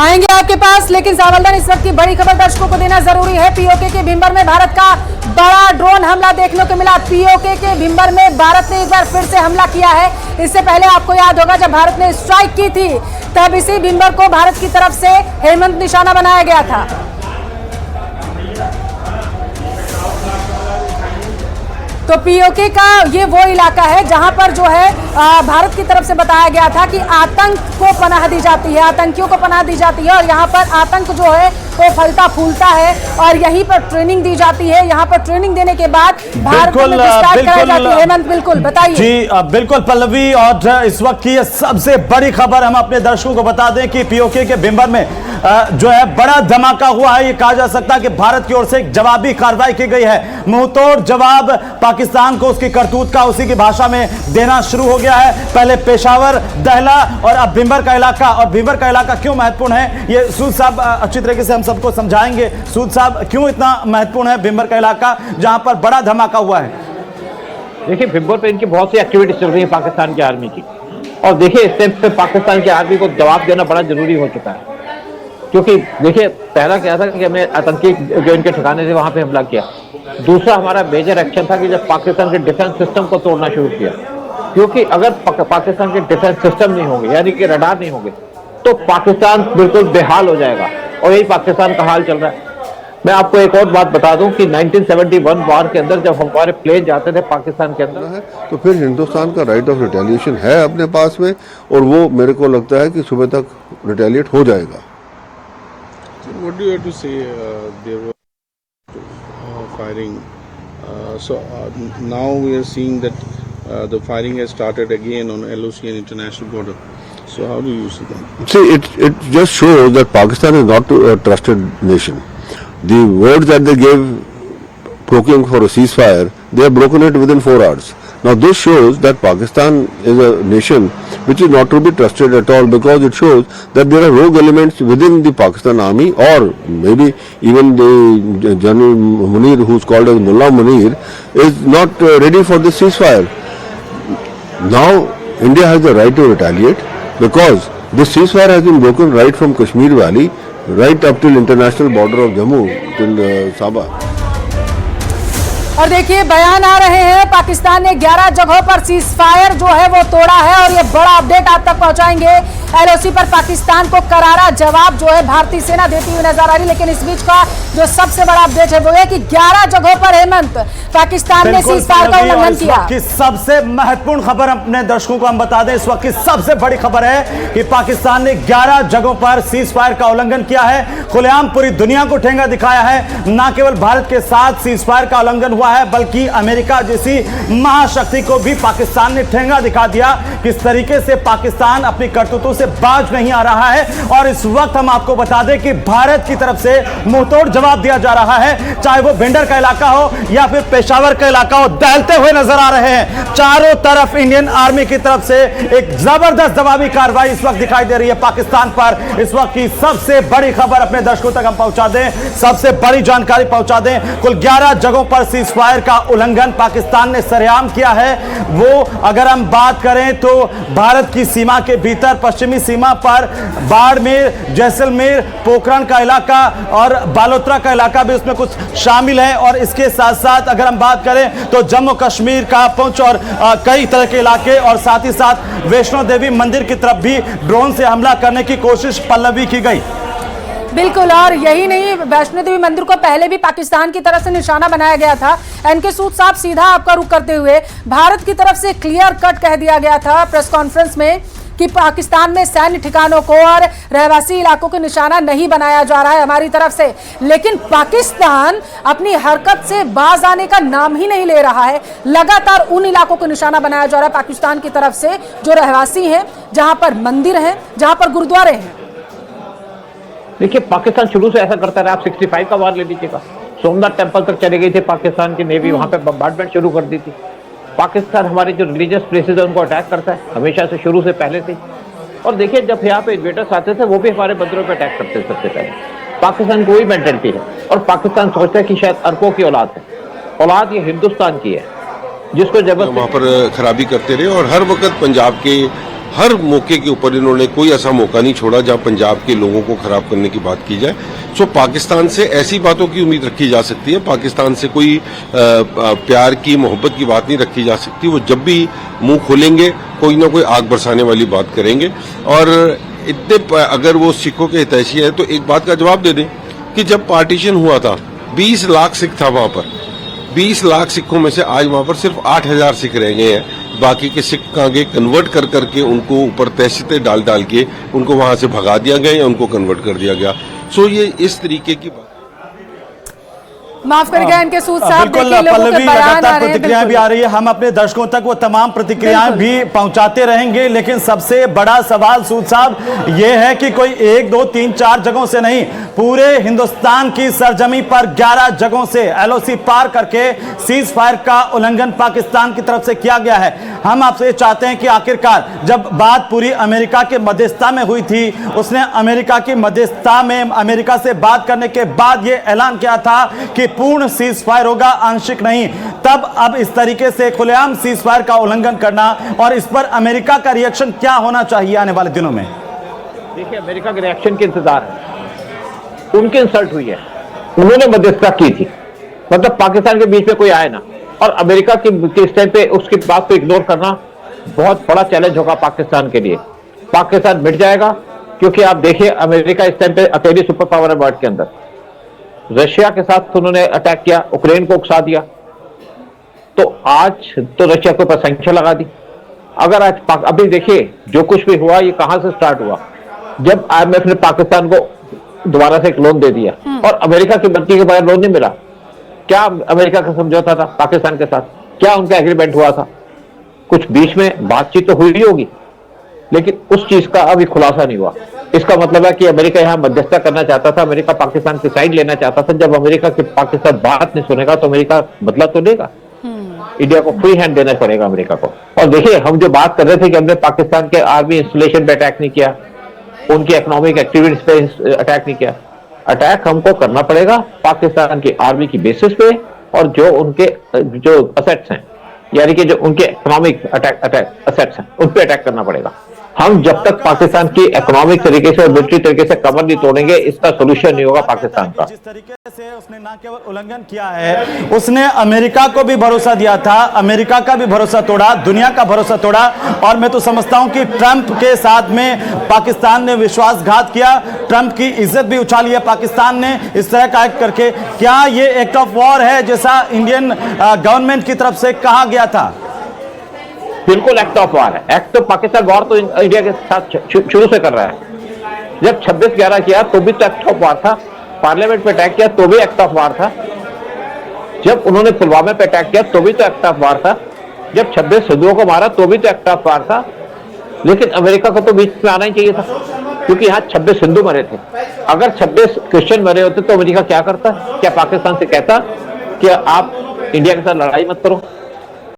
आएंगे आपके पास, लेकिन सावलदान इस वक्त की बड़ी खबर दर्शकों को देना जरूरी है। पीओके के भिंबर में भारत का बड़ा ड्रोन हमला देखने को मिला। पीओके के भिंबर में भारत ने एक बार फिर से हमला किया है। इससे पहले आपको याद होगा जब भारत ने स्ट्राइक की थी तब इसी भिंबर को भारत की तरफ से हेमंत निशाना बनाया गया था। तो पीओके का ये वो इलाका है जहां पर जो है भारत की तरफ से बताया गया था कि आतंक को पनाह दी जाती है, आतंकियों को पनाह दी जाती है और यहाँ पर आतंक जो है वो फलता फूलता है और यहीं पर ट्रेनिंग दी जाती है। यहाँ पर ट्रेनिंग देने के बाद भारत में डिस्चार्ज कराई जाती है। हेमंत बिल्कुल बताइए। जी बिल्कुल पल्लवी, और इस वक्त की सबसे बड़ी खबर हम अपने दर्शकों को बता दें कि पीओके के भिंबर में जो है बड़ा धमाका हुआ है। ये कहा जा सकता है कि भारत की ओर से एक जवाबी कार्रवाई की गई है। मुंहतोड़ जवाब पाकिस्तान को उसकी करतूत का उसी की भाषा में देना शुरू हो गया है। पहले पेशावर, दहला और अब भिंबर का इलाका। और भिंबर का इलाका क्यों महत्वपूर्ण है ये सूद साहब अच्छी तरीके से हम सबको समझाएंगे। सूद साहब, क्यों इतना महत्वपूर्ण है भिंबर का इलाका जहां पर बड़ा धमाका हुआ है? देखिए, भिंबर पे इनकी बहुत सी एक्टिविटीज चल रही है पाकिस्तान की आर्मी की, और देखिए इस टाइम पे पाकिस्तान की आर्मी को जवाब देना बड़ा जरूरी हो चुका है। क्योंकि देखिए, पहला क्या था कि हमने आतंकी जो इनके ठिकाने थे वहां पे हमला किया। दूसरा हमारा मेजर एक्शन था कि जब पाकिस्तान के डिफेंस सिस्टम को तोड़ना शुरू किया, क्योंकि अगर पाकिस्तान के डिफेंस सिस्टम नहीं होंगे यानी कि रडार नहीं होंगे तो पाकिस्तान बिल्कुल बेहाल हो जाएगा, और यही पाकिस्तान का हाल चल रहा है। मैं आपको एक और बात बता दूं कि 1971 वार के अंदर जब हमारे प्लेन जाते थे पाकिस्तान के अंदर है तो फिर हिंदुस्तान का राइट ऑफ रिटेलिएशन है अपने पास में, और वो मेरे को लगता है कि सुबह तक रिटेलिएट हो जाएगा। What do you have to say? There was firing. So now we are seeing that the firing has started again on LOC and international border. So how do you see that? See, it just shows that Pakistan is not a trusted nation. The words that they gave provoking for a ceasefire, they have broken it within 4 hours. Now this shows that Pakistan is a nation which is not to be trusted at all, because it shows that there are rogue elements within the Pakistan army, or maybe even the General Munir, who is called as Mullah Munir, is not ready for this ceasefire. Now India has the right to retaliate, because this ceasefire has been broken right from Kashmir Valley right up till international border of Jammu till Sabha. और देखिए बयान आ रहे हैं, पाकिस्तान ने 11 जगहों पर cease fire जो है वो तोड़ा है और ये बड़ा अपडेट आप तक पहुंचाएंगे। एलओसी पर पाकिस्तान को करारा जवाब जो है भारतीय सेना देती हुई नजर आ रही, लेकिन इस बीच का जो सबसे बड़ा अपडेट है वो है कि 11 जगहों पर हेमंत पाकिस्तान ने सीज फायर का उल्लंघन किया। कि सबसे महत्वपूर्ण खबर अपने दर्शकों को हम बता दें, इस वक्त की सबसे बड़ी खबर है कि पाकिस्तान ने 11 जगहों पर सीज फायर का उल्लंघन किया है। खुलेआम पूरी दुनिया को ठेंगा दिखाया है। न केवल भारत के साथ सीज फायर का उल्लंघन हुआ है, बल्कि अमेरिका जैसी महाशक्ति को भी पाकिस्तान ने ठेंगा दिखा दिया। किस तरीके से पाकिस्तान अपनी करतूतों से बाज नहीं आ रहा है, और इस वक्त हम आपको बता दें कि भारत की तरफ से मुंहतोड़ जवाब दिया जा रहा है। चाहे वो भिंडर का इलाका हो या फिर पेशावर का इलाका हो, दहलते हुए नजर आ रहे हैं। चारों तरफ इंडियन आर्मी की तरफ से एक जबरदस्त जवाबी कार्रवाई इस वक्त दिखाई दे रही है पाकिस्तान पर। इस वक्त की सबसे बड़ी खबर अपने दर्शकों तक हम पहुंचा दें, सबसे बड़ी जानकारी पहुंचा दें। कुल 11 जगहों पर सीज फायर का उल्लंघन पाकिस्तान ने सरेआम किया है। वो अगर हम बात करें तो भारत की सीमा के भीतर पश्चिमी सीमा पर बाड़मेर, जैसलमेर, पोखरण का इलाका और बालोतरा का इलाका भी उसमें कुछ शामिल है। और इसके साथ साथ अगर हम बात करें तो जम्मू कश्मीर का पुंछ और कई तरह के इलाके, और साथ ही साथ वैष्णो देवी मंदिर की तरफ भी ड्रोन से हमला करने की कोशिश पल्लवी की गई। बिल्कुल, और यही नहीं, वैष्णो देवी मंदिर को पहले भी पाकिस्तान की तरफ से निशाना बनाया गया था। एनके सूद साहब, सीधा आपका रुख करते हुए, भारत की तरफ से क्लियर कट कह दिया गया था प्रेस कॉन्फ्रेंस में कि पाकिस्तान में सैन्य ठिकानों को और रहवासी इलाकों को निशाना नहीं बनाया जा रहा है हमारी तरफ से, लेकिन पाकिस्तान अपनी हरकत से बाज आने का नाम ही नहीं ले रहा है। लगातार उन इलाकों को निशाना बनाया जा रहा है पाकिस्तान की तरफ से जो रहवासी हैं, जहां पर मंदिर हैं, जहां पर गुरुद्वारे हैं। देखिए, पाकिस्तान शुरू से ऐसा करता रहा। आप 65 का वार ले लीजिएगा, सोमनाथ टेम्पल तक चले गई थी पाकिस्तान की नेवी, वहां पे बम्बार्डमेंट शुरू कर दी थी। पाकिस्तान हमारे जो रिलीजियस प्लेसेस है उनको अटैक करता है, हमेशा से, शुरू से पहले से। और देखिए, जब यहाँ पे इन्वेडर्स आते थे वो भी हमारे मंदिरों पे अटैक करते थे सबसे पहले। पाकिस्तान की वही मेंटेलिटी है, और पाकिस्तान सोचता है कि शायद अरबों की औलाद है, औलाद ये हिंदुस्तान की है, जिसको जब वहाँ पर खराबी करते रहे, और हर वक्त पंजाब के हर मौके के ऊपर इन्होंने कोई ऐसा मौका नहीं छोड़ा जहां पंजाब के लोगों को खराब करने की बात की जाए। सो पाकिस्तान से ऐसी बातों की उम्मीद रखी जा सकती है, पाकिस्तान से कोई प्यार की मोहब्बत की बात नहीं रखी जा सकती। वो जब भी मुंह खोलेंगे कोई ना कोई आग बरसाने वाली बात करेंगे। और इतने अगर वो सिखों के हितैषी हैं तो एक बात का जवाब दे दें कि जब पार्टीशन हुआ था 20 लाख सिख था वहां पर, 20 लाख सिखों में से आज वहां पर सिर्फ 8,000 सिख रह गए हैं। बाकी के सिख कहाँ गए? कन्वर्ट कर करके उनको ऊपर तहसीते डाल डाल के उनको वहां से भगा दिया गया या उनको कन्वर्ट कर दिया गया। सो ये इस तरीके की बात। माफ करिएगा इनके सूद साहब, बिल्कुल देखिए लोगों के पल्लवी, बयान आ लगातार रहे हैं, प्रतिक्रियाएं भी बिल्कुल। आ रही है। हम अपने दर्शकों तक वो तमाम प्रतिक्रियाएं बिल्कुल। भी पहुंचाते रहेंगे, लेकिन सबसे बड़ा सवाल सूद साहब ये है कि कोई 1, 2, 3, 4 जगहों से नहीं, पूरे हिंदुस्तान की सरजमी पर 11 जगहों से एलओसी पार करके सीज फायर का उल्लंघन पाकिस्तान की तरफ से किया गया है। हम आपसे चाहते हैं कि आखिरकार जब बात पूरी अमेरिका के मध्यस्थता में हुई थी, उसने अमेरिका की मध्यस्थता में अमेरिका से बात करने के बाद यह ऐलान किया था कि पूर्ण सीज फायर होगा, आंशिक नहीं। तब अब इस तरीके से खुलेआम सीज फायर का उल्लंघन करना, और इस पर अमेरिका का रिएक्शन क्या होना चाहिए आने वाले दिनों में? देखिए, अमेरिका के रिएक्शन के इंतजार है। उनकी इंसल्ट हुई है, उन्होंने मध्यस्थता की थी, मतलब पाकिस्तान के बीच में कोई आए ना, और अमेरिका की इस टाइम पे उसकी बात को इग्नोर करना बहुत बड़ा चैलेंज होगा पाकिस्तान के लिए। पाकिस्तान मिट जाएगा, क्योंकि आप देखिए अमेरिका इस टाइम पे अकेली सुपर पावर है वर्ल्ड के अंदर। रशिया के साथ उन्होंने अटैक किया, यूक्रेन को उकसा दिया, तो आज तो रशिया के ऊपर सैंक्शन लगा दी। अगर आज अभी देखिए जो कुछ भी हुआ ये कहां से स्टार्ट हुआ, जब IMF ने पाकिस्तान को दोबारा से एक लोन दे दिया और अमेरिका की मर्जी के बगैर लोन नहीं मिला। क्या अमेरिका का समझौता था पाकिस्तान के साथ? क्या उनका एग्रीमेंट हुआ था? कुछ बीच में बातचीत तो हुई होगी, लेकिन उस चीज का अभी खुलासा नहीं हुआ। इसका मतलब है कि अमेरिका यहां मध्यस्थता करना चाहता था, अमेरिका पाकिस्तान की साइड लेना चाहता था। जब अमेरिका की पाकिस्तान बात नहीं सुनेगा तो अमेरिका बदला तो लेगा। इंडिया को फ्री हैंड देना पड़ेगा अमेरिका को। और देखिए, हम जो बात कर रहे थे कि हमने पाकिस्तान के आर्मी इंस्टॉलेशन पे अटैक नहीं किया, उनकी इकोनॉमिक एक्टिविटीज पे अटैक नहीं किया। अटैक हमको करना पड़ेगा पाकिस्तान की आर्मी की बेसिस पे, और जो उनके जो असेट्स हैं, यानी कि जो उनके इकोनॉमिक असेट्स हैं, उन पे अटैक करना पड़ेगा। हम जब तक पाकिस्तान की इकोनॉमिक तरीके से और मिलिट्री तरीके से कमर नहीं तोड़ेंगे, इसका सोल्यूशन नहीं होगा पाकिस्तान का। जिस तरीके से उसने न केवल उल्लंघन किया है, उसने अमेरिका को भी भरोसा दिया था, अमेरिका का भी भरोसा तोड़ा, दुनिया का भरोसा तोड़ा। और मैं तो समझता हूं कि ट्रंप के साथ में पाकिस्तान ने विश्वासघात किया, ट्रंप की इज्जत भी उछाली है पाकिस्तान ने इस तरह का एक्ट करके। क्या ये एक्ट ऑफ वॉर है जैसा इंडियन गवर्नमेंट की तरफ से कहा गया था? बिल्कुल एक्ट ऑफ वार है। एक्ट तो पाकिस्तान वॉर तो इंडिया के साथ शुरू से कर रहा है। जब 26/11 किया तो भी तो एक्ट ऑफ वार था, पार्लियामेंट पे अटैक किया तो भी एक्ट ऑफ वार था, जब उन्होंने पुलवामा पे अटैक किया तो भी तो एक्ट ऑफ वार था, जब 26 हिंदुओं को मारा तो भी तो एक्ट ऑफ वार था। लेकिन अमेरिका को तो बीच में आना ही चाहिए था, क्योंकि यहाँ 26 हिंदू मरे थे। अगर 26 क्रिश्चियन मरे होते तो अमेरिका क्या करता? क्या पाकिस्तान से कहता कि आप इंडिया के साथ लड़ाई मत करो?